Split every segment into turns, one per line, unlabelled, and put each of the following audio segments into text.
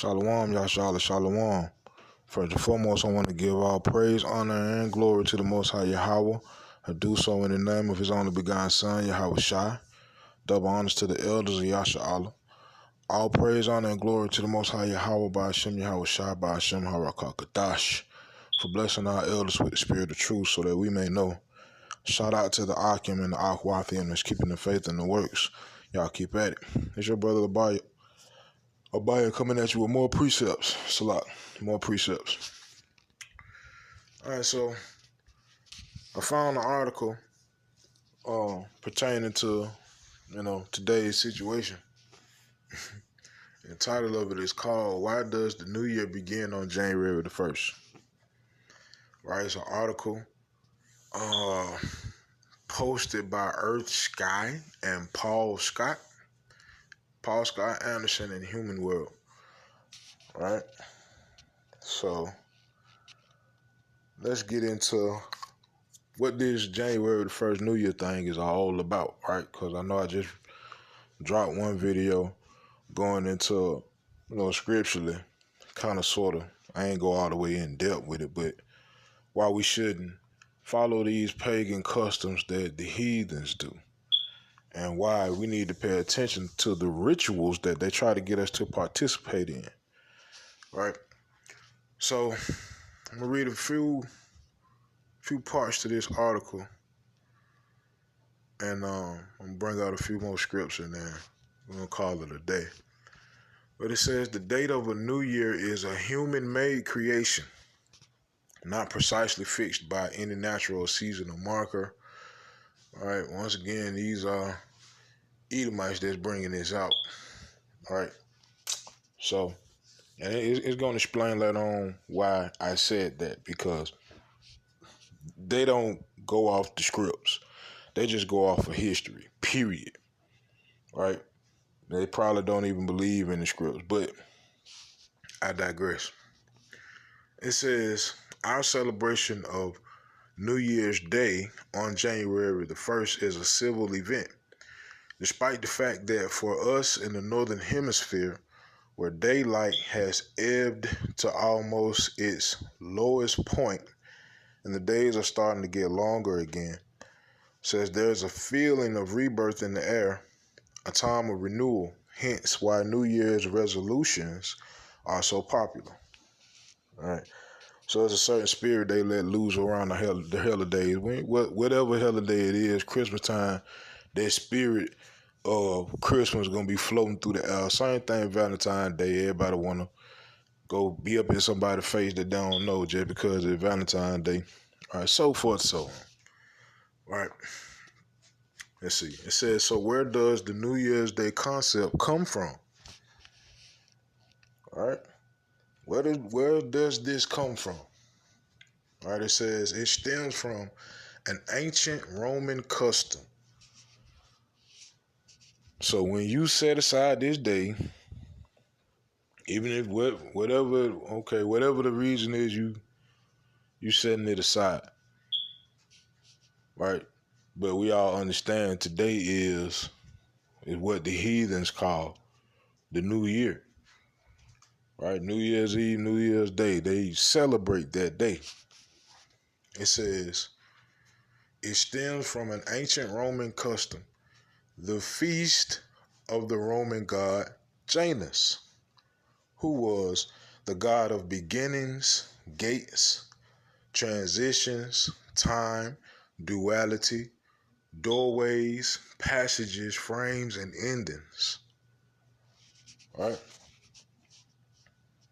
Shalom, Yashala, Shalom. First and foremost, I want to give all praise, honor, and glory to the Most High Yahweh. I do so in the name of His only begotten Son, Yahweh Shai. Double honors to the elders of Yashala. All praise, honor, and glory to the Most High Yahweh by Hashem Yahweh Shai by Hashem Harakakadash for blessing our elders with the spirit of truth so that we may know. Shout out to the Akim and the Akhwathian that's keeping the faith in the works. Y'all keep at it. It's your brother Abaya. Abaya coming at you with more precepts. Salat, more precepts. All right, so I found an article pertaining to, today's situation. The title of it is called, Why Does the New Year Begin on January the 1st? Right, it's an article posted by Earth Sky and Paul Scott Anderson in Human World. Right? So let's get into what this January the 1st New Year thing is all about, right? Because I know I just dropped one video going into, scripturally, kind of, sort of. I ain't go all the way in depth with it, but why we shouldn't follow these pagan customs that the heathens do, and why we need to pay attention to the rituals that they try to get us to participate in, right? So I'm gonna read a few parts to this article, and I'm gonna bring out a few more scripts in there. We're gonna call it a day. But it says the date of a new year is a human-made creation, not precisely fixed by any natural or seasonal marker. All right, once again, these are Edomites that's bringing this out. All right, so, and it's going to explain later on why I said that, because they don't go off the scripts. They just go off of history, period. Right? They probably don't even believe in the scripts, but I digress. It says, our celebration of New Year's Day on January the 1st is a civil event, despite the fact that for us in the Northern Hemisphere, where daylight has ebbed to almost its lowest point and the days are starting to get longer again, says there's a feeling of rebirth in the air, a time of renewal, hence why New Year's resolutions are so popular. All right. So there's a certain spirit they let loose around the holidays. Whatever holiday it is, Christmas time, that spirit of Christmas is going to be floating through the air. Same thing Valentine's Day. Everybody want to go be up in somebody's face that they don't know just because it's Valentine's Day. All right, so forth, so on. All right. Let's see. It says, so where does the New Year's Day concept come from? All right. Where does this come from? All right, it says it stems from an ancient Roman custom. So when you set aside this day, even if whatever the reason is, you setting it aside, right? But we all understand today is what the heathens call the New Year, right? New Year's Eve, New Year's Day, they celebrate that day. It says it stems from an ancient Roman custom, the feast of the Roman god Janus, who was the god of beginnings, gates, transitions, time, duality, doorways, passages, frames, and endings. All right?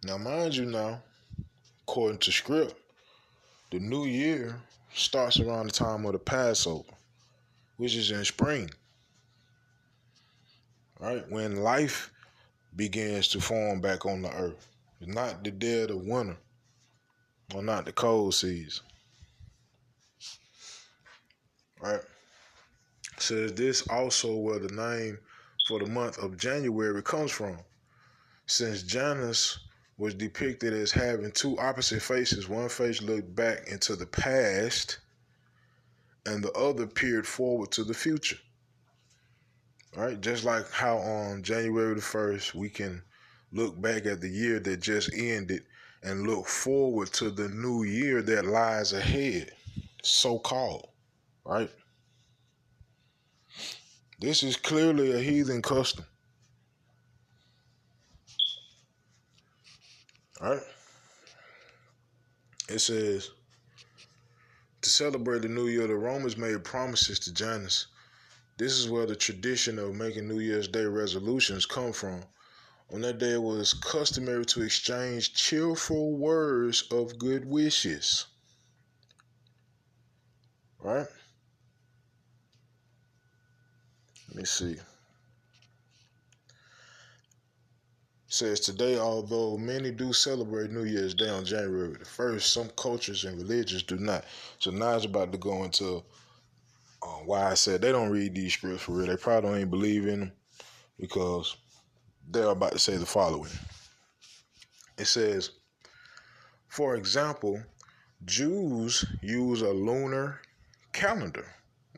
Now, mind you now, according to script, the new year starts around the time of the Passover, which is in spring. Right? When life begins to form back on the earth. It's not the dead of winter, or not the cold season. Right? Says this also where the name for the month of January comes from, since Janus was depicted as having two opposite faces. One face looked back into the past, and the other peered forward to the future. Right? Just like how on January the 1st we can look back at the year that just ended, and look forward to the new year that lies ahead, so called, right? This is clearly a heathen custom, right? It says, to celebrate the new year, the Romans made promises to Janus. This is where the tradition of making New Year's Day resolutions come from. On that day, it was customary to exchange cheerful words of good wishes, right? Let me see. It says today, although many do celebrate New Year's Day on January the 1st, some cultures and religions do not. So now it's about to go into why I said they don't read these scripts for real. They probably don't even believe in them because they're about to say the following. It says, for example, Jews use a lunar calendar,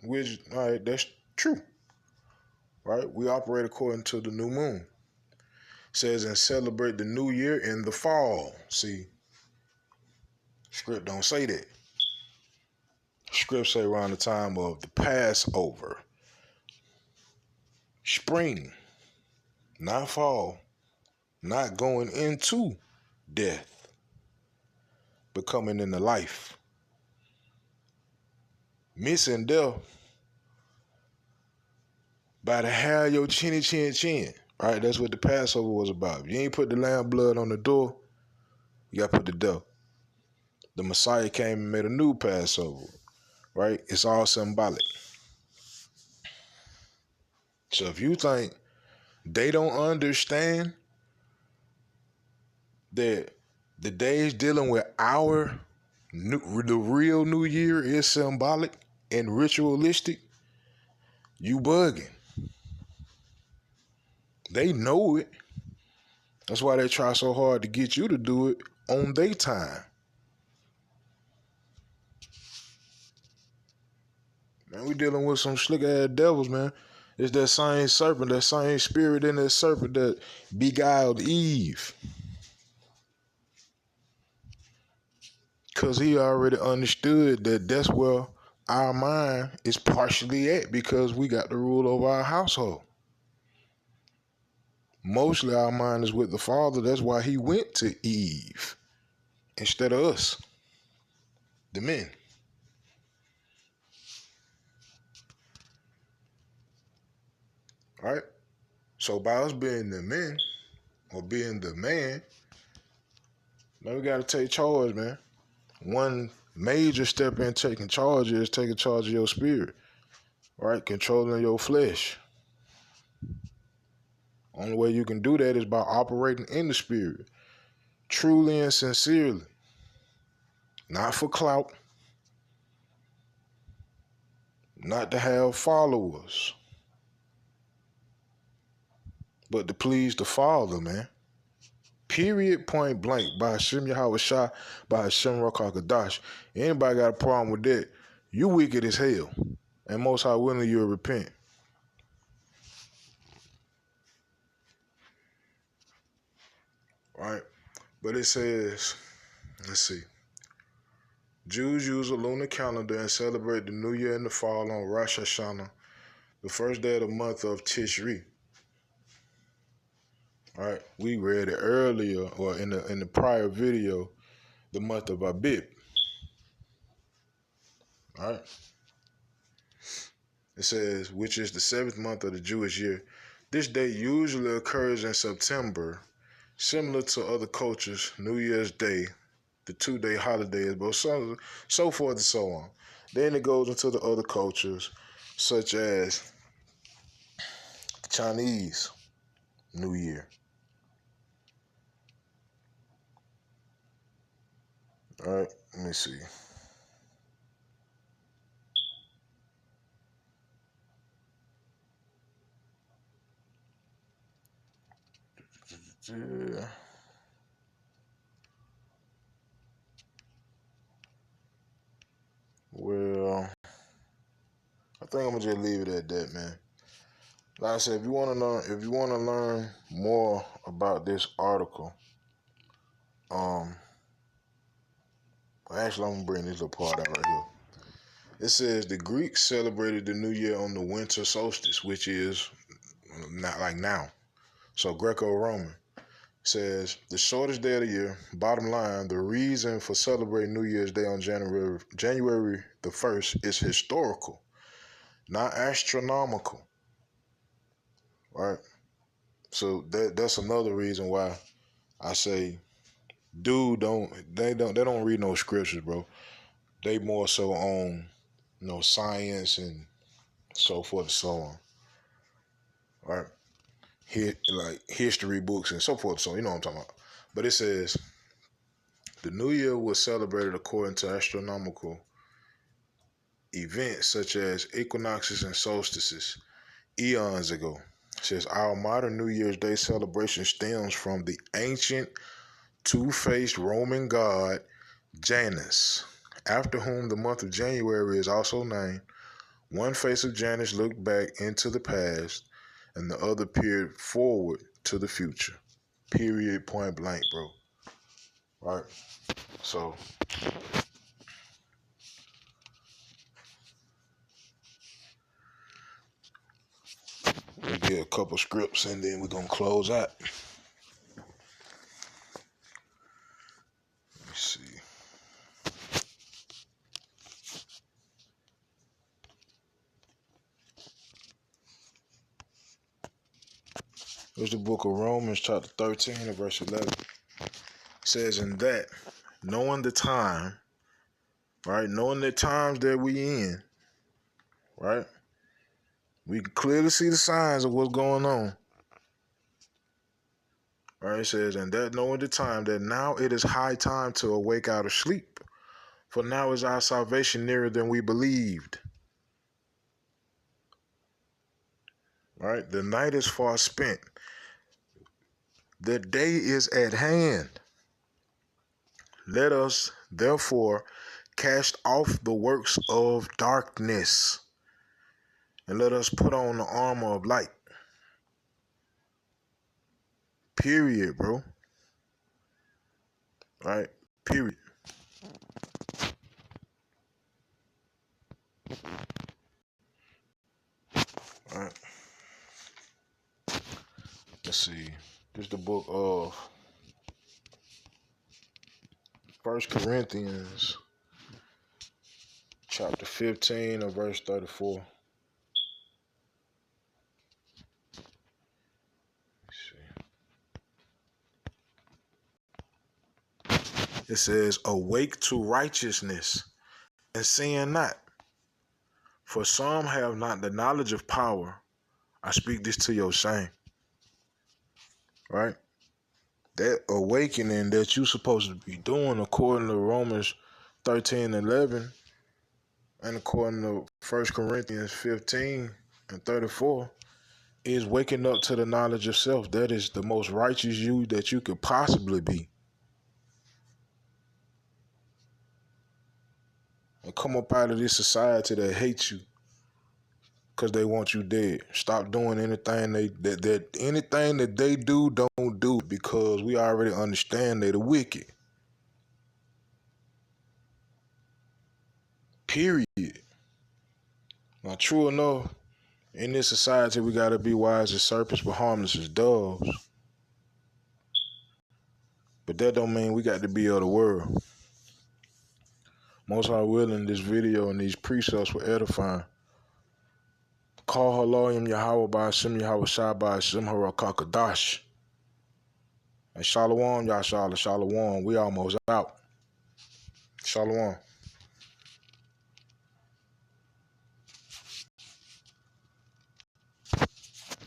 which, all right, that's true, right? We operate according to the new moon. It says, and celebrate the new year in the fall. See, script don't say that. Script say around the time of the Passover. Spring, not fall, not going into death, but coming into life. Missing death by the hair of your chinny chin chin. Right? That's what the Passover was about. If you ain't put the lamb blood on the door, you got to put the death. The Messiah came and made a new Passover. Right? It's all symbolic. So if you think they don't understand that the days dealing with the real New Year is symbolic and ritualistic, you bugging. They know it. That's why they try so hard to get you to do it on their time. Man, we dealing with some slick ass devils, man. It's that same serpent, that same spirit in that serpent that beguiled Eve. Because he already understood that that's where our mind is partially at because we got the rule over our household. Mostly our mind is with the Father. That's why he went to Eve instead of us, the men. Right? So by us being the men or being the man, now we got to take charge, man. One major step in taking charge is taking charge of your spirit, right? Controlling your flesh. Only way you can do that is by operating in the spirit, truly and sincerely, not for clout, not to have followers, but to please the Father, man. Period, point blank. By Hashem Yahweh Shah, by Hashem Rakah Kadash. Anybody got a problem with that, you wicked as hell. And most high willing you'll repent. Right? But it says, let's see. Jews use a lunar calendar and celebrate the New Year in the fall on Rosh Hashanah, the first day of the month of Tishri. All right, we read it earlier, or in the prior video, the month of Abib. All right, it says, which is the 7th month of the Jewish year. This date usually occurs in September, similar to other cultures. New Year's Day, the 2-day holiday, but so forth and so on. Then it goes into the other cultures, such as Chinese New Year. All right, let me see. Well, I think I'm gonna just leave it at that, man. like I said, if you want to learn more about this article, actually, I'm gonna bring this little part out right here. It says the Greeks celebrated the new year on the winter solstice, which is not like now. So Greco-Roman says the shortest day of the year. Bottom line, the reason for celebrating New Year's Day on January the 1st is historical, not astronomical. Right? So that's another reason why I say, dude, they don't read no scriptures, bro. They more so on, science and so forth and so on. Right? Like history books and so forth. So you know what I'm talking about. But it says the New Year was celebrated according to astronomical events such as equinoxes and solstices eons ago. It says our modern New Year's Day celebration stems from the ancient two-faced Roman god Janus, after whom the month of January is also named. One face of Janus looked back into the past, and the other peered forward to the future. Period, point blank, bro. Right? So, we get a couple scripts and then we're going to close out. Let me see. There's the book of Romans, chapter 13, and verse 11. It says, in that, knowing the time, right, knowing the times that we in, right, we can clearly see the signs of what's going on. Right, it says, and that knowing the time, that now it is high time to awake out of sleep, for now is our salvation nearer than we believed. Right, the night is far spent. The day is at hand. Let us, therefore, cast off the works of darkness, and let us put on the armor of light. Period, bro. Right? Period. All right. Let's see. This is the book of 1 Corinthians, chapter 15 and verse 34. It says, awake to righteousness and sin not. For some have not the knowledge of power. I speak this to your shame. Right? That awakening that you're supposed to be doing according to Romans 13:11 and according to 1 Corinthians 15 and 34 is waking up to the knowledge of self. That is the most righteous you that you could possibly be. And come up out of this society that hates you because they want you dead. Stop doing anything anything that they do, don't do, because we already understand they the wicked. Period. Now, true enough, in this society, we gotta be wise as serpents, but harmless as doves. But that don't mean we got to be of the world. Most High willing, this video and these precepts were edifying. Call Haloyim Yahweh by Hashem Yahweh Shai by Hashem Harakakadash. And Shalom, Yashala, Shalom. We almost out. Shalom.